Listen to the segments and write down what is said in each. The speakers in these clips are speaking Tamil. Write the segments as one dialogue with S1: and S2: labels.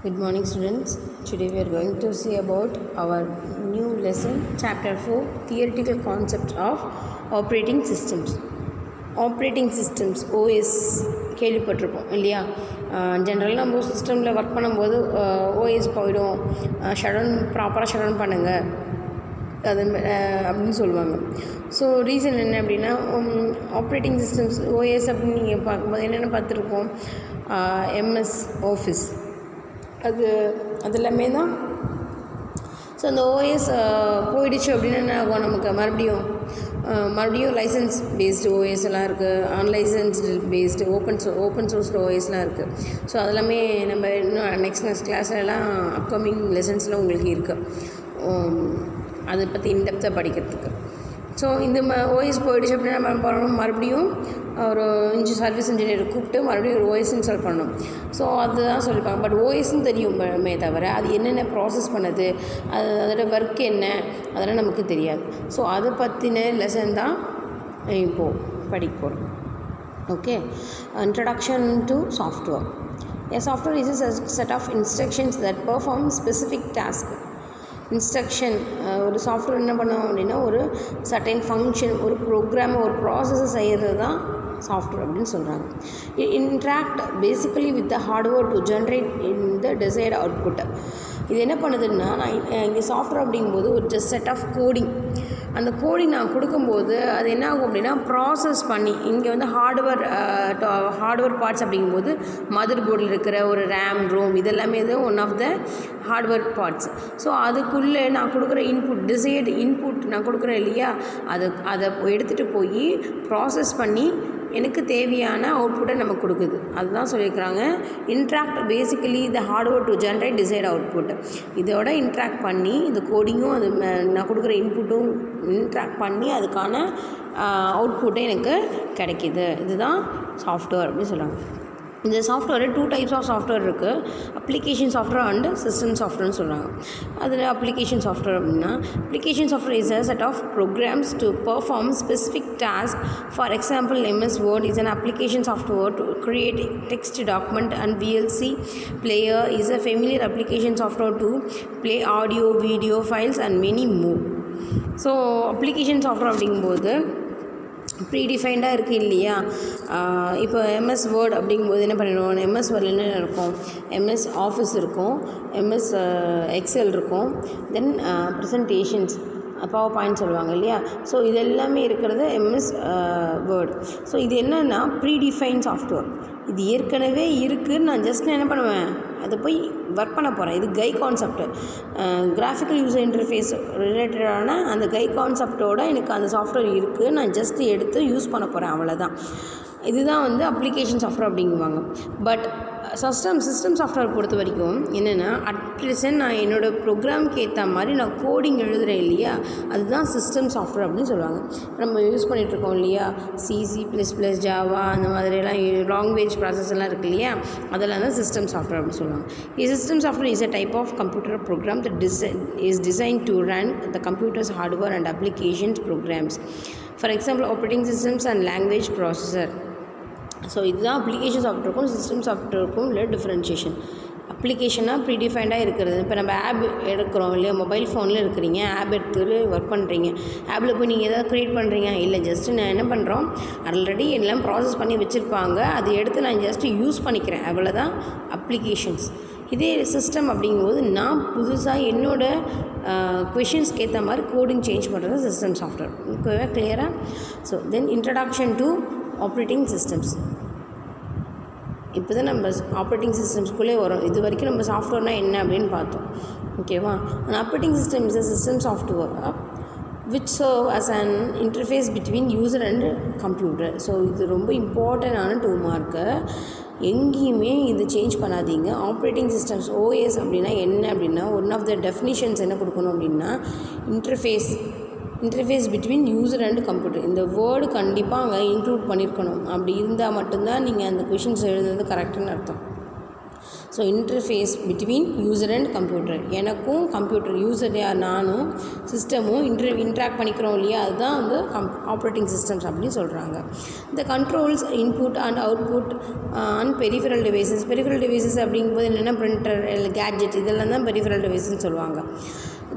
S1: Good morning students. Today we are going to see about our new lesson chapter 4 theoretical concept of operating systems. Operating systems OS கேள்விப்பட்டிருப்போம் இல்லையா? ஜென்ரலாக நம்ம சிஸ்டமில் ஒர்க் பண்ணும்போது ஓஎஸ் போயிடும், ஷட் ப்ராப்பராக ஷட் பண்ணுங்கள் அது அப்படின்னு சொல்லுவாங்க. ஸோ ரீசன் என்ன அப்படின்னா, ஆப்ரேட்டிங் சிஸ்டம்ஸ் ஓஎஸ் அப்படின்னு நீங்கள் பார்க்கும்போது என்னென்ன பார்த்துருக்கோம், எம்எஸ் ஆஃபீஸ் அது எல்லாமே தான். ஸோ அந்த ஓஎஸ் போயிடுச்சு அப்படின்னா என்ன ஆகும், நமக்கு மறுபடியும் லைசன்ஸ் பேஸ்டு ஓஎஸ் எல்லாம் இருக்குது, அன்லைசன்ஸ்டு பேஸ்டு ஓப்பன் சோர்ஸ்டு ஓஎஸ்லாம் இருக்குது. ஸோ அதெல்லாமே நம்ம இன்னும் நெக்ஸ்ட் கிளாஸ்லாம் அப்கமிங் லெசன்ஸில் உங்களுக்கு இருக்குது அதை பற்றி இன்டெப்த்தாக படிக்கிறதுக்கு. ஸோ இந்த ஓஎஸ் போயிடுச்சு அப்படின்னா நம்ம பண்ணணும், மறுபடியும் ஒரு சர்வீஸ் இன்ஜினியரை கூப்பிட்டு மறுபடியும் ஒரு ஓஎஸ் இன்ஸ்டால் பண்ணணும். ஸோ அதுதான் சொல்லியிருப்பாங்க. பட் ஓஎஸ்ன்னு தெரியுமே தவிர அது என்னென்ன ப்ராசஸ் பண்ணுது, அதோட ஒர்க் என்ன, அதெல்லாம் நமக்கு தெரியாது. ஸோ அதை பற்றின லெசன் தான் இப்போது படிக்க போகிறோம். Okay, introduction to software. A software is a set of instructions that perform specific task. Instruction, ஒரு சாஃப்ட்வேர் என்ன பண்ணோம் அப்படின்னா ஒரு சர்டைன் ஃபங்க்ஷன், ஒரு ப்ரோக்ராமை, ஒரு ப்ராசஸை செய்கிறது தான் சாஃப்ட்வேர் அப்படின்னு சொல்கிறாங்க. Interact basically with the hardware to generate in the desired output. இது என்ன பண்ணுதுன்னா, நான் இங்கே சாஃப்ட்வேர் அப்படிங்கும்போது ஒரு ஜஸ்ட் செட் ஆஃப் கோடிங், அந்த கோடிங் நான் கொடுக்கும்போது அது என்ன ஆகும் அப்படின்னா ப்ராசஸ் பண்ணி, இங்கே வந்து ஹார்ட்வேர் பார்ட்ஸ் அப்படிங்கும்போது மதர் போர்டில் இருக்கிற ஒரு ரேம், ரோம் இதெல்லாமே இது one of the hardware parts. So அதுக்குள்ளே நான் கொடுக்குற டிசைர்டு இன்புட் நான் கொடுக்குறேன் இல்லையா, அதை எடுத்துகிட்டு போய் ப்ராசஸ் பண்ணி எனக்கு தேவையான அவுட்புட்டை நமக்கு கொடுக்குது. அதுதான் சொல்லியிருக்கிறாங்க, interact basically the hardware to generate desired output. இதோட இன்ட்ராக்ட் பண்ணி இந்த கோடிங்கும் அது நான் கொடுக்குற இன்புட்டும் இன்ட்ராக்ட் பண்ணி அதுக்கான அவுட்புட்டை எனக்கு கிடைக்கிது. இதுதான் சாஃப்ட்வேர் அப்படின்னு சொல்கிறாங்க. இந்த சாஃப்ட்வேர் 2 டைப்ஸ் ஆஃப் சாஃப்ட்வேர் இருக்குது, அப்ளிகேஷன் சாஃப்ட்வேர் அண்ட் சிஸ்டம் சாஃப்ட்வேர்னு சொல்கிறாங்க. அதில் அப்ளிகேஷன் சாஃப்ட்வேர் அப்படின்னா, application software is a set of programs to perform specific task. For example, MS Word is an application software to create text document, and VLC player is a familiar application software to play audio, video files and many more. So application software அப்படிங்கும்போது ப்ரீடிஃபைண்டாக இருக்குது இல்லையா. இப்போ MS Word அப்படிங்கும்போது என்ன பண்ணிடுவோம், MS Wordல என்ன இருக்கும், MS Office இருக்கும், MS Excel இருக்கும், தென் ப்ரெசன்டேஷன்ஸ் பவர் பாயிண்ட் சொல்லுவாங்க இல்லையா. ஸோ இது எல்லாமே இருக்கிறது MS Word. ஸோ இது என்னென்னா ப்ரீடிஃபைன் சாஃப்ட்வேர். இது ஏற்கனவே இருக்குது, நான் ஜஸ்ட் என்ன பண்ணுவேன், அதை போய் ஒர்க் பண்ண போகிறேன். இது கை கான்செப்ட், கிராஃபிக்கல் யூசர் இன்டர்ஃபேஸ் ரிலேட்டடான அந்த கை கான்செப்டோடு எனக்கு அந்த சாஃப்ட்வேர் இருக்குது, நான் ஜஸ்ட் எடுத்து யூஸ் பண்ண போகிறேன், அவ்வளோதான். இதுதான் வந்து அப்ளிகேஷன் சாஃப்ட்வேர் அப்படிங்குவாங்க. பட் சிஸ்டம் சாஃப்ட்வேர் பொறுத்த வரைக்கும் என்னென்னா, அட் ப்ரெசன்ட் நான் என்னோடய ப்ரோக்ராமுக்கு ஏற்ற மாதிரி நான் கோடிங் எழுதுகிறேன் இல்லையா, அதுதான் சிஸ்டம் சாஃப்ட்வேர் அப்படின்னு சொல்லுவாங்க. நம்ம யூஸ் பண்ணிகிட்ருக்கோம் இல்லையா, C++, ஜாவா அந்த மாதிரிலாம் லாங்குவேஜ் ப்ராசஸ் எல்லாம் இருக்குது இல்லையா, அதெல்லாம் தான் சிஸ்டம் சாஃப்ட்வேர் அப்படின்னு சொல்லுவாங்க. System software is a type of computer program that is designed to run the computer's hardware and applications programs. For example, operating systems and language processor. So இதுதான் அப்ளிகேஷன் சாஃப்ட்வேருக்கும் சிஸ்டம் சாஃப்ட்வேருக்கும் உள்ள டிஃப்ரென்ஷியேஷன். அப்ளிகேஷனாக ப்ரீடிஃபைண்டாக இருக்கிறது. இப்போ நம்ம ஆப் எடுக்கிறோம் இல்லையா, மொபைல் ஃபோனில் இருக்கிறீங்க, ஆப் எடுத்துகிட்டு ஒர்க் பண்ணுறீங்க, ஆப்பில் போய் நீங்கள் எதாவது க்ரியேட் பண்ணுறீங்க இல்லை, ஜஸ்ட்டு நான் என்ன பண்ணுறோம், ஆல்ரெடி எல்லாம் ப்ராசஸ் பண்ணி வச்சுருப்பாங்க, அதை எடுத்து நான் ஜஸ்ட்டு யூஸ் பண்ணிக்கிறேன், அவ்வளோதான் அப்ளிகேஷன்ஸ். இதே சிஸ்டம் அப்படிங்கும்போது நான் புதுசாக என்னோடய கொஷின்ஸ்க்கு ஏற்ற மாதிரி கோடிங் சேஞ்ச் பண்ணுறது சிஸ்டம் சாஃப்ட்வேர். ஓகேவா, கிளியராக? So then introduction to operating systems. இப்போ தான் நம்ம ஆப்ரேட்டிங் சிஸ்டம்ஸ்குள்ளே வரும். இது வரைக்கும் நம்ம சாஃப்ட்வேர்னால் என்ன அப்படின்னு பார்த்தோம். ஓகேவா, an operating system is a system software which serve as an interface between user and computer. So இது ரொம்ப இம்பார்ட்டண்டான 2 மார்க்கு, எங்கேயுமே இது சேஞ்ச் பண்ணாதீங்க. ஆப்ரேட்டிங் சிஸ்டம்ஸ் OS அப்படின்னா என்ன அப்படின்னா, ஒன் ஆஃப் த டெஃபினிஷன்ஸ் என்ன கொடுக்கணும் அப்படின்னா, interface between user and computer. இந்த வேர்டு கண்டிப்பாக அங்கே இன்க்ளூட் பண்ணியிருக்கணும். அப்படி இருந்தால் மட்டும்தான் நீங்கள் அந்த கொஷின்ஸ் எழுதுறது கரெக்டுன்னு அர்த்தம். So interface between user and computer, எனக்கும் கம்ப்யூட்டர் யூசர் நானும் சிஸ்டமும் இன்ட்ராக்ட் பண்ணிக்கிறோம் இல்லையா, அதுதான் வந்து ஆப்ரேட்டிங் சிஸ்டம்ஸ் அப்படின்னு சொல்கிறாங்க. இந்த controls input and output and peripheral devices. Peripheral devices அப்படிங்கும்போது என்னென்னா பிரிண்டர், கேட்ஜெட், இதெல்லாம் தான் பெரிஃபரல் டிவைஸ்ன்னு சொல்லுவாங்க.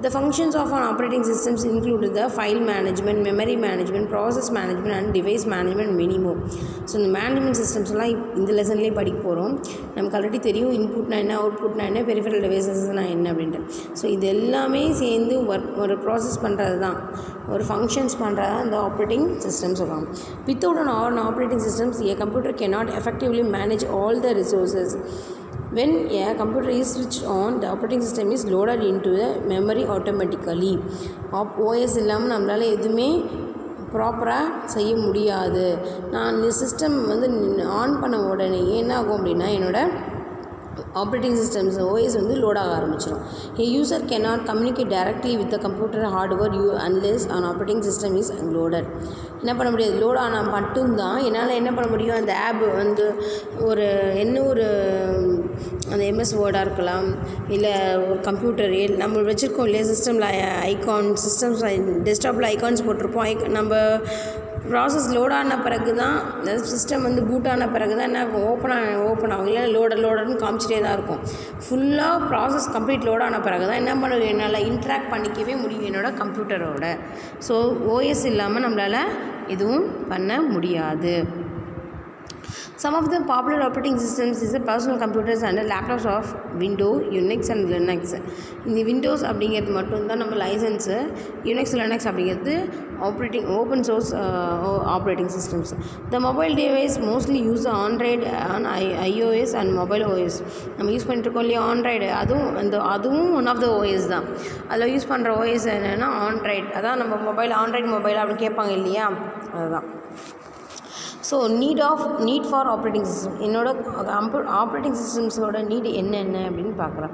S1: The functions of an operating systems include the file management, memory management, process management and device management minimum. So இந்த மேனேஜ்மெண்ட் சிஸ்டம்ஸ்லாம் இந்த லெசன்லேயே படிக்க போகிறோம். நமக்கு ஆல்ரெடி தெரியும் இன்புட்னா என்ன, அவுட்புட்னா என்ன, பெரிஃபரல் டிவைசஸ்னால் என்ன அப்படின்ட்டு. ஸோ இது எல்லாமே சேர்ந்து ஒரு ப்ராசஸ் பண்ணுறது தான், ஒரு ஃபங்க்ஷன்ஸ் பண்ணுறது தான் இந்த ஆப்ரேட்டிங் சிஸ்டம் சொல்லுவாங்க. Without an operating systems, a computer cannot effectively manage all the resources. When a computer is switched on, the operating system is loaded into the memory automatically. OS இல்லாமல் நம்மளால் எதுவுமே ப்ராப்பராக செய்ய முடியாது. நான் இந்த சிஸ்டம் வந்து ஆன் பண்ண உடனே என்ன ஆகும் அப்படின்னா என்னோடய ஆப்ரேட்டிங் சிஸ்டம்ஸ் OS வந்து லோட் ஆக ஆரம்பிச்சிடும். A user cannot communicate directly with the computer hardware unless an operating system is loaded. என்ன பண்ண முடியாது, லோட் ஆனால் மட்டும்தான் என்னால் என்ன பண்ண முடியும், அந்த ஆப் வந்து ஒரு அந்த MS வேர்டாக இருக்கலாம், இல்லை ஒரு கம்ப்யூட்டர் நம்ம வச்சுருக்கோம் இல்லையா சிஸ்டமில் ஐகான், சிஸ்டம்ஸ் டெஸ்க்டாப்பில் ஐகான்ஸ் போட்டிருப்போம். நம்ம ப்ராசஸ் லோட் ஆன பிறகு தான், அதாவது சிஸ்டம் வந்து பூட் ஆன பிறகு தான் என்ன ஆகும், ஓப்பன் ஆகும், இல்லை லோடர்னு காமிச்சிட்டே தான் இருக்கும். ஃபுல்லாக ப்ராசஸ் கம்ப்ளீட் லோட் ஆன பிறகு தான் என்ன பண்ணுறது, என்னால் இன்ட்ராக்ட் பண்ணிக்கவே முடியும் என்னோடய கம்ப்யூட்டரோட. ஸோ OS இல்லாமல் நம்மளால் எதுவும் பண்ண முடியாது. Some of the popular operating systems is the personal computers and laptops of Windows, Unix and Linux. இந்த விண்டோஸ் அப்படிங்கிறது மட்டும்தான் நம்ம லைசன்ஸு, யூனிக்ஸ் லினக்ஸ் அப்படிங்கிறது open source operating systems. The mobile device mostly use Android and iOS and mobile OS. நம்ம யூஸ் பண்ணிட்டுருக்கோம் இல்லையா ஆண்ட்ராய்டு, அதுவும் ஒன் ஆஃப் த OS தான். அதில் யூஸ் பண்ணுற OS என்னென்னா ஆண்ட்ராய்டு, அதான் நம்ம மொபைல் ஆண்ட்ராய்டு மொபைல் அப்படின்னு கேட்பாங்க இல்லையா, அதுதான். So need for operating system, operating சிஸ்டம்ஸோட நீட் என்னென்ன அப்படின்னு பார்க்குறேன்.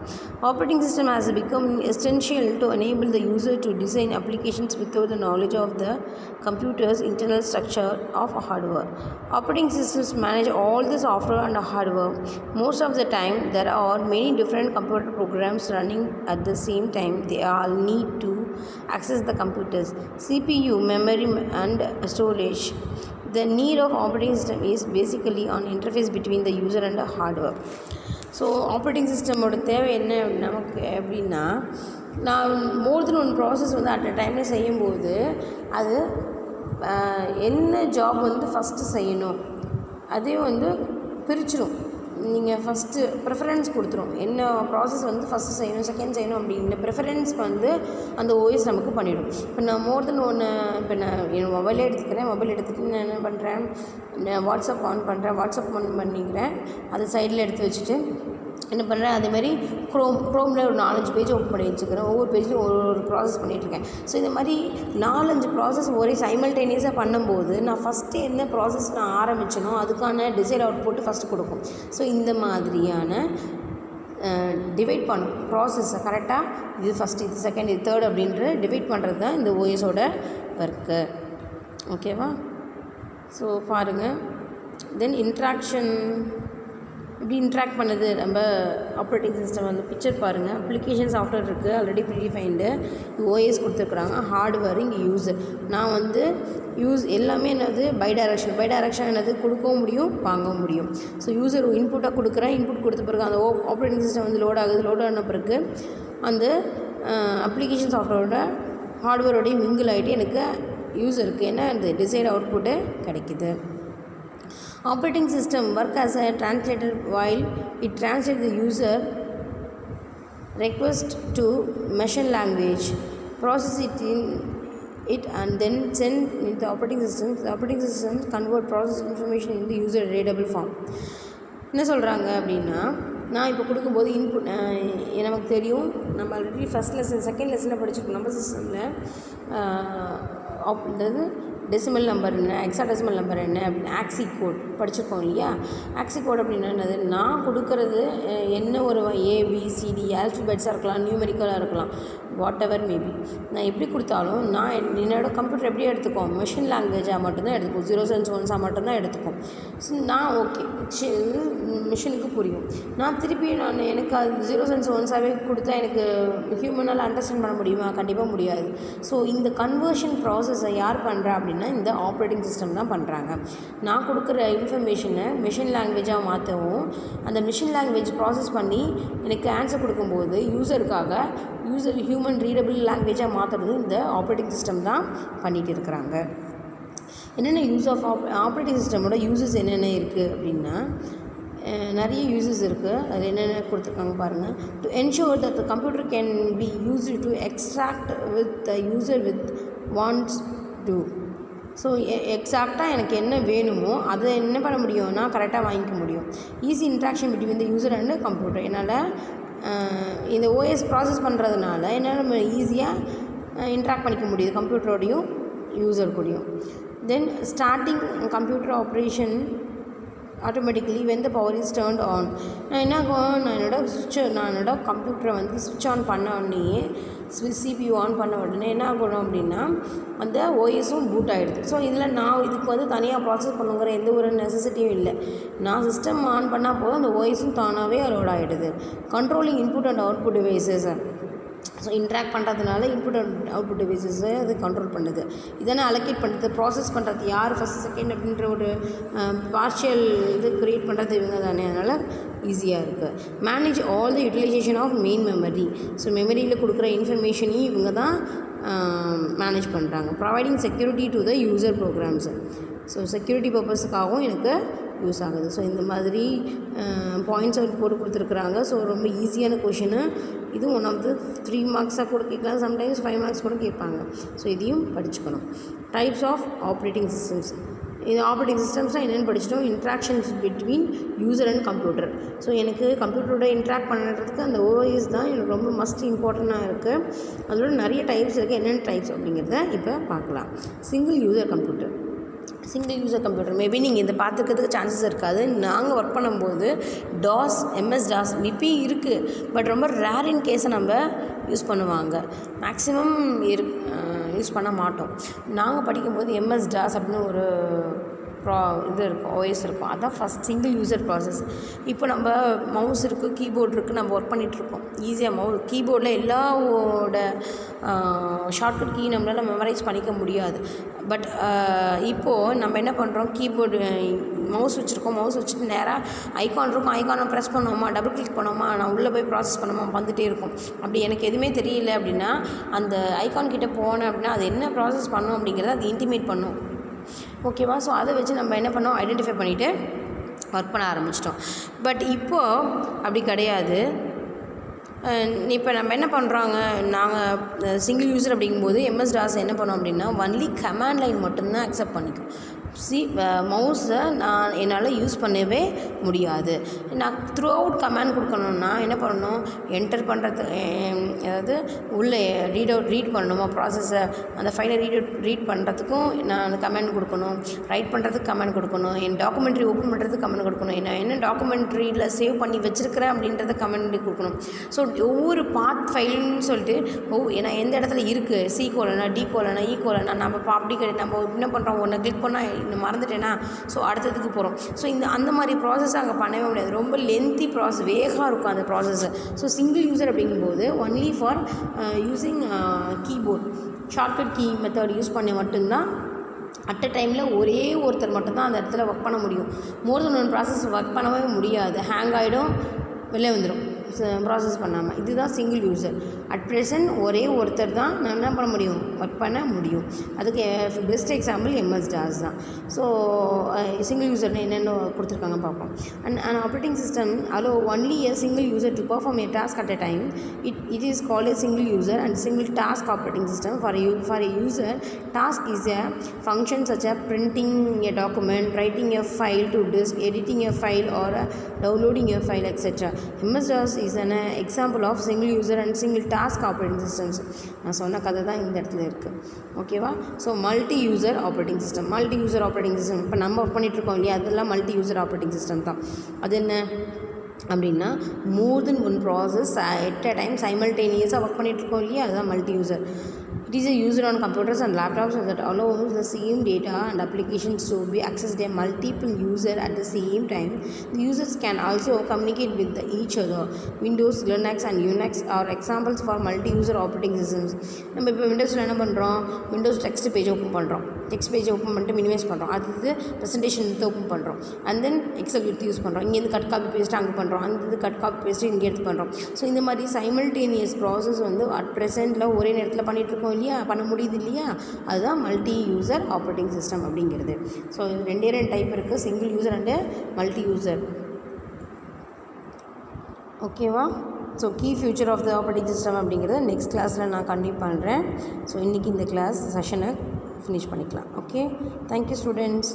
S1: Operating system has become essential to enable the user to design applications without the knowledge of the computer's internal structure of hardware. Operating systems manage all the software and hardware. Most of the time, there are many different computer programs running at the same time. They all need to access the computers, CPU, memory, and storage. The need of operating system is basically an interface between the user and the hardware. So operating சிஸ்டமோட தேவை என்ன நமக்கு அப்படின்னா, நான் மோர் தென் ஒன் ப்ராசஸ் வந்து அட் அ டைமில் செய்யும்போது அது என்ன ஜாப் வந்து ஃபஸ்ட்டு செய்யணும் அதே வந்து பிரிச்சிடும். நீங்கள் ஃபஸ்ட்டு ப்ரிஃபரன்ஸ் கொடுத்துரும், என்ன ப்ராசஸ் வந்து ஃபஸ்ட்டு செய்யணும் செகண்ட் செய்யணும் அப்படின்னு ப்ரிஃபரன்ஸ் வந்து அந்த OS நமக்கு பண்ணிவிடும். இப்போ நான் மோர் தென் ஒன்று, இப்போ நான் என் மொபைலே எடுத்துக்கிறேன், மொபைல் எடுத்துகிட்டு நான் என்ன பண்ணுறேன், நான் வாட்ஸ்அப் ஆன் பண்ணிக்கிறேன், அதை சைடில் எடுத்து வச்சுட்டு என்ன பண்ணுறேன், அதேமாதிரி க்ரோமில் ஒரு 4-5 பேஜ் ஓப்பன் பண்ணி வச்சுக்கிறேன், ஒவ்வொரு பேஜ்லையும் ஒரு ப்ராசஸ் பண்ணிகிட்ருக்கேன். ஸோ இந்த மாதிரி 4-5 ப்ராசஸ் ஒரே சைமல்டேனியஸாக பண்ணும்போது நான் ஃபஸ்ட்டு என்ன ப்ராசஸ் நான் ஆரம்பிச்சனோ அதுக்கான டிசைர் அவுட்புட்டு ஃபஸ்ட்டு கொடுக்கும். ஸோ இந்த மாதிரியான டிவைட் பண்ணும் ப்ராசஸை கரெக்டாக, இது ஃபஸ்ட்டு, இது செகண்ட், இது தேர்ட் அப்படின்ற டிவைட் பண்ணுறது தான் இந்த OSோட ஒர்க்கு. ஓகேவா? ஸோ பாருங்கள், தென் இன்ட்ராக்ஷன் இப்படி இன்ட்ராக்ட் பண்ணுது நம்ம ஆப்ரேட்டிங் சிஸ்டம். வந்து பிக்சர் பாருங்கள், அப்ளிகேஷன் சாஃப்ட்வேர் இருக்குது ஆல்ரெடி ப்ரீடிஃபைன்டு, OS கொடுத்துருக்குறாங்க, ஹார்ட்வேர் இங்கே யூஸர். நான் வந்து எல்லாமே என்னது பை டைரக்ஷன் என்னது கொடுக்கவும் முடியும் வாங்கவும் முடியும். ஸோ யூசர் இன்புட்டாக கொடுக்குறேன், இன்புட் கொடுத்த பிறகு அந்த ஆப்ரேட்டிங் சிஸ்டம் வந்து லோட் ஆன பிறகு அந்த அப்ளிகேஷன் சாஃப்ட்வேரோட ஹார்ட்வேரோடையும் மிங்கிள் ஆகிட்டு எனக்கு யூசருக்கு என்ன அந்த டிசைட் அவுட்புட்டு கிடைக்குது. Operating system work as a translator while it translates the user request to machine language, process it and then send it the operating system. The operating system convert process information in the user readable form. என்ன சொல்கிறாங்க அப்படின்னா, நான் இப்போ கொடுக்கும்போது இன்புட் நமக்கு தெரியும், நம்ம ஆல்ரெடி செகண்ட் லெசனில் படிச்சிருக்கோம். நம்ம சிஸ்டமில் அதாவது டெசிமல் நம்பர் என்ன, ஹெக்ஸாடெசிமல் நம்பர் என்ன அப்படின்னு ஆக்சி கோட் படிச்சிருக்கோம் இல்லையா. ஆக்சி கோட் அப்படின்னா என்னது, நான் கொடுக்கறது என்ன ஒரு ABCD ஆல்ஃபபெட்ஸாக இருக்கலாம், நியூமெரிக்கலாக இருக்கலாம். What ever maybe. நான் எப்படி கொடுத்தாலும் நான் என்னோடய கம்ப்யூட்டர் எப்படி எடுத்துக்கும், மிஷின் லாங்குவேஜாக மட்டும்தான் எடுத்துக்கும், 0s and 1s மட்டும்தான் எடுத்துக்கும். ஸோ நான் ஓகே மிஷினுக்கு புரியும். நான் திருப்பி எனக்கு அது 0s and 1சாகவே கொடுத்தா எனக்கு ஹியூமனால் அண்டர்ஸ்டாண்ட் பண்ண முடியுமா? கண்டிப்பாக முடியாது. ஸோ இந்த கன்வர்ஷன் ப்ராசஸை யார் பண்ணுறா அப்படின்னா இந்த ஆப்ரேட்டிங் சிஸ்டம் தான் பண்ணுறாங்க. நான் கொடுக்குற இன்ஃபர்மேஷனை மிஷின் லாங்குவேஜாக மாற்றவும், அந்த மிஷின் லாங்குவேஜ் ப்ராசஸ் பண்ணி எனக்கு ஆன்சர் கொடுக்கும்போது யூசருக்காக ஹியூமன் ரீடபிள் லாங்குவேஜாக மாற்றுறது இந்த ஆப்ரேட்டிங் சிஸ்டம் தான் பண்ணிகிட்டு இருக்கிறாங்க. என்னென்ன யூஸ் ஆஃப் ஆப்ரேட்டிங் சிஸ்டமோட யூசஸ் என்னென்ன இருக்குது அப்படின்னா நிறைய யூசஸ் இருக்குது. அது என்னென்ன கொடுத்துருக்காங்க பாருங்கள். To ensure that the computer can be used to extract with the user with wants to. So எக்ஸாக்டாக எனக்கு என்ன வேணுமோ அதை என்ன பண்ண முடியும், நான் கரெக்டாக வாங்கிக்க முடியும். Easy interaction between the user and computer. என்னால் இந்த ஓஎஸ் ப்ராசஸ் பண்ணுறதுனால என்னால் நம்ம ஈஸியாக இன்ட்ராக்ட் பண்ணிக்க முடியுது கம்ப்யூட்டரோடையும் யூசர் கூடயும். Then starting computer operation automatically when the power is turned on. நான் என்ன ஆகும், நான் என்னோட கம்ப்யூட்டரை வந்து ஸ்விட்ச் ஆன் பண்ண உடனே CPU ஆன் பண்ண உடனே என்ன ஆகணும் அப்படின்னா அந்த ஓஎஸும் பூட் ஆகிடுது. ஸோ இதில் நான் இதுக்கு வந்து தனியாக ப்ராசஸ் பண்ணுங்கிற எந்த ஒரு நெசசிட்டியும் இல்லை. நான் சிஸ்டம் ஆன் பண்ணால் போதும் அந்த ஓஎஸும் தானாகவே லோட் ஆகிடுது. Controlling input and output devices. So interact பண்ணுறதுனால இன்புட் அண்ட் அவுட்புட் டிவைசஸை அது கண்ட்ரோல் பண்ணுது. இதனை அலோகேட் பண்ணுறது, ப்ராசஸ் பண்ணுறது யார் ஃபஸ்ட் செகண்ட் அப்படின்ற ஒரு பார்ஷியல் இது க்ரியேட் பண்ணுறது இவங்க தானே, அதனால் ஈஸியாக இருக்குது. Manage all the utilization of main memory. So மெமரியில் கொடுக்குற இன்ஃபர்மேஷனையும் இவங்க தான் மேனேஜ் பண்ணுறாங்க. Providing security to the user programs. So security பர்பஸுக்காகவும் எனக்கு யூஸ் ஆகுது. ஸோ இந்த மாதிரி பாயிண்ட்ஸ் அவர் போட்டு கொடுத்துருக்குறாங்க. ஸோ ரொம்ப ஈஸியான கொஷினு இது. 1 of the 3 மார்க்ஸாக கூட கேட்கலாம், சம்டைம்ஸ் 5 மார்க்ஸ் கூட கேட்பாங்க. ஸோ இதையும் படிச்சுக்கணும். Types of operating systems. இது ஆப்ரேட்டிங் சிஸ்டம்ஸ்னால் என்னென்னு படிச்சிட்டோம். Interactions between user and computer. So எனக்கு கம்ப்யூட்டரோட இன்ட்ராக்ட் பண்ணுறதுக்கு அந்த ஓஎஸ் தான் எனக்கு ரொம்ப மஸ்ட் இம்பார்ட்டண்ட்டாக இருக்குது. அதோட நிறைய டைப்ஸ் இருக்குது. என்னென்ன டைப்ஸ் அப்படிங்கிறத இப்போ பார்க்கலாம். Single user computer. Single user computer maybe நீங்கள் இதை பார்த்துக்கிறதுக்கு சான்சஸ் இருக்காது. நாங்கள் ஒர்க் பண்ணும்போது டாஸ், MS-DOS இப்பயும் இருக்குது. பட் ரொம்ப ரேர் இன் கேஸை நம்ம யூஸ் பண்ணுவாங்க. மேக்ஸிமம் யூஸ் பண்ண மாட்டோம். நாங்கள் படிக்கும்போது MS-DOS அப்படின்னு ஒரு இது இருக்கும், ஓஎஸ் இருக்கும். அதுதான் ஃபஸ்ட் சிங்கிள் யூசர் ப்ராசஸ். இப்போ நம்ம மவுஸ் இருக்குது, கீபோர்ட் இருக்குது, நம்ம ஒர்க் பண்ணிகிட்ருக்கோம். ஈஸியாக கீபோர்டில் எல்லாவோட ஷார்ட்கட் கீ நம்மளால் மெமரைஸ் பண்ணிக்க முடியாது. பட் இப்போது நம்ம என்ன பண்ணுறோம், கீபோர்டு மவுஸ் வச்சுருக்கோம், மவுஸ் வச்சுட்டு நேராக ஐகான் இருக்கும், ஐகானை ப்ரெஸ் பண்ணோமா, டபுள் கிளிக் பண்ணோமா, நான் உள்ளே போய் ப்ராசஸ் பண்ணோமா வந்துகிட்டே இருக்கும். அப்படி எனக்கு எதுவுமே தெரியல அப்படின்னா அந்த ஐகான் கிட்டே போனேன் அப்படின்னா அது என்ன ப்ராசஸ் பண்ணோம் அப்படிங்கிறத அது இன்டிமேட் பண்ணும். ஓகேவா? ஸோ அதை வச்சு நம்ம என்ன பண்ணோம், ஐடென்டிஃபை பண்ணிவிட்டு ஒர்க் பண்ண ஆரம்பிச்சிட்டோம். பட் இப்போது அப்படி கிடையாது. இப்போ நம்ம என்ன பண்ணுறாங்க, நாங்கள் சிங்கிள் யூசர் அப்படிங்கும்போது MS-DOS என்ன பண்ணோம் அப்படின்னா ஒன்லி கமாண்ட் லைன் மட்டும்தான் அக்செப்ட் பண்ணிக்கும். மவுஸை நான் என்னால் யூஸ் பண்ணவே முடியாது. நான் த்ரூ அவுட் கமாண்ட் கொடுக்கணுன்னா என்ன பண்ணணும், என்டர் பண்ணுறது, அதாவது உள்ளே ரீட் பண்ணணுமா ப்ராசஸை, அந்த ஃபைலை ரீட் பண்ணுறதுக்கும் நான் அந்த கமாண்ட் கொடுக்கணும், ரைட் பண்ணுறதுக்கு கமாண்ட் கொடுக்கணும், என் டாக்குமெண்ட்ரி ஓப்பன் பண்ணுறதுக்கு கமாண்ட் கொடுக்கணும், நான் என்ன டாக்குமெண்ட்ரியில் சேவ் பண்ணி வச்சுருக்கிறேன் அப்படின்றத கமாண்ட் கொடுக்கணும். ஸோ ஒவ்வொரு பாத் ஃபைல்னு சொல்லிட்டு நான் எந்த இடத்துல இருக்குது, C:, D:, E:, நம்ம அப்படி நம்ம என்ன பண்ணுறோம், ஒன்று கிளிக் பண்ணால் இன்னும் மறந்துட்டேன்னா ஸோ அடுத்ததுக்கு போகிறோம். ஸோ அந்த மாதிரி ப்ராசஸ் அங்கே பண்ணவே முடியாது. ரொம்ப லென்த்தி ப்ராசஸ், வேகமாக இருக்கும் அந்த ப்ராசஸ்ஸு. ஸோ சிங்கிள் யூசர் அப்படிங்கும்போது only for using keyboard shortcut key method use பண்ணி மட்டும்தான் அட் அ டைமில் ஒரே ஒருத்தர் மட்டும்தான் அந்த இடத்துல ஒர்க் பண்ண முடியும். மோர் தென் ஒன் ப்ராசஸ் ஒர்க் பண்ணவே முடியாது. ஹேங் ஆகிடும், வெளில வந்துடும் ப்ராசஸ் பண்ணாமல். இதுதான் சிங்கிள் யூசர். அட் ப்ரெசன்ட் ஒரே ஒருத்தர் தான் நான் என்ன பண்ண முடியும், ஒர்க் பண்ண முடியும். அதுக்கு பெஸ்ட் எக்ஸாம்பிள் MS-DOS தான். ஸோ சிங்கிள் யூசர்னு என்னென்ன கொடுத்துருக்காங்க பார்ப்போம். And operating system allow only a single user to perform a task at a time. It is called a single user and single task operating system. For a user, task is a function such as printing a document, writing a file to disk, editing a file or downloading a file, etc. MS-DOS is an example of single user and single task operating systems. நான் சொன்ன கதை தான் இந்த இடத்துல இருக்குது. ஓகேவா? So multi user operating system இப்போ நம்ம ஒர்க் பண்ணிகிட்ருக்கோம் இல்லையா, அதெல்லாம் மல்டி யூசர் ஆப்ரேட்டிங் சிஸ்டம் தான். அது என்ன, அப்படின்னா more then one process at a time simultaneously work பண்ணிகிட்ருக்கோம் இல்லையா, அதுதான் multi user. It is used on computers and laptops that allows the same data and applications to be accessed by multiple users at the same time. The users can also communicate with each other. Windows, Linux and Unix are examples for multi-user operating systems. நம்ம இப்போ விண்டோஸில் என்ன பண்ணுறோம், விண்டோஸ் டெக்ஸ்ட் பேஜ் ஓப்பன் பண்ணுறோம், டெக்ஸ்ட் பேஜ் ஓப்பன் பண்ணிட்டு மினிமைஸ் பண்ணுறோம், அது ப்ரெசன்டேஷன் எடுத்து ஓப்பன் பண்ணுறோம், அண்ட் தென் எக்ஸல் எடுத்து யூஸ் பண்ணுறோம், இங்கேருந்து கட் காப்பி பேஸ்ட் அங்கே பண்ணுறோம், அங்கேருந்து கட் காப்பி பேஸ்ட்டு இங்கே எடுத்து பண்ணுறோம். ஸோ இந்த மாதிரி சைமல்டேனியஸ் ப்ராசஸ் வந்து அட் ப்ரெசென்ட்டில் ஒரே நேரத்தில் பண்ணிகிட்ருக்கோம் இல்லையா, பண்ண முடியுது இல்லையா, அதுதான் மல்டி யூசர் ஆப்ரேட்டிங் சிஸ்டம் அப்படிங்கிறது. ஸோ ரெண்டு டைப் இருக்குது, single user and multi user. ஓகேவா? So key feature of the operating system அப்படிங்கிறத நெக்ஸ்ட் கிளாஸில் நான் கண்டினியூ பண்ணுறேன். ஸோ இன்றைக்கி இந்த கிளாஸ் செஷனை ஃபினிஷ் பண்ணிக்கலாம். Okay, thank you students.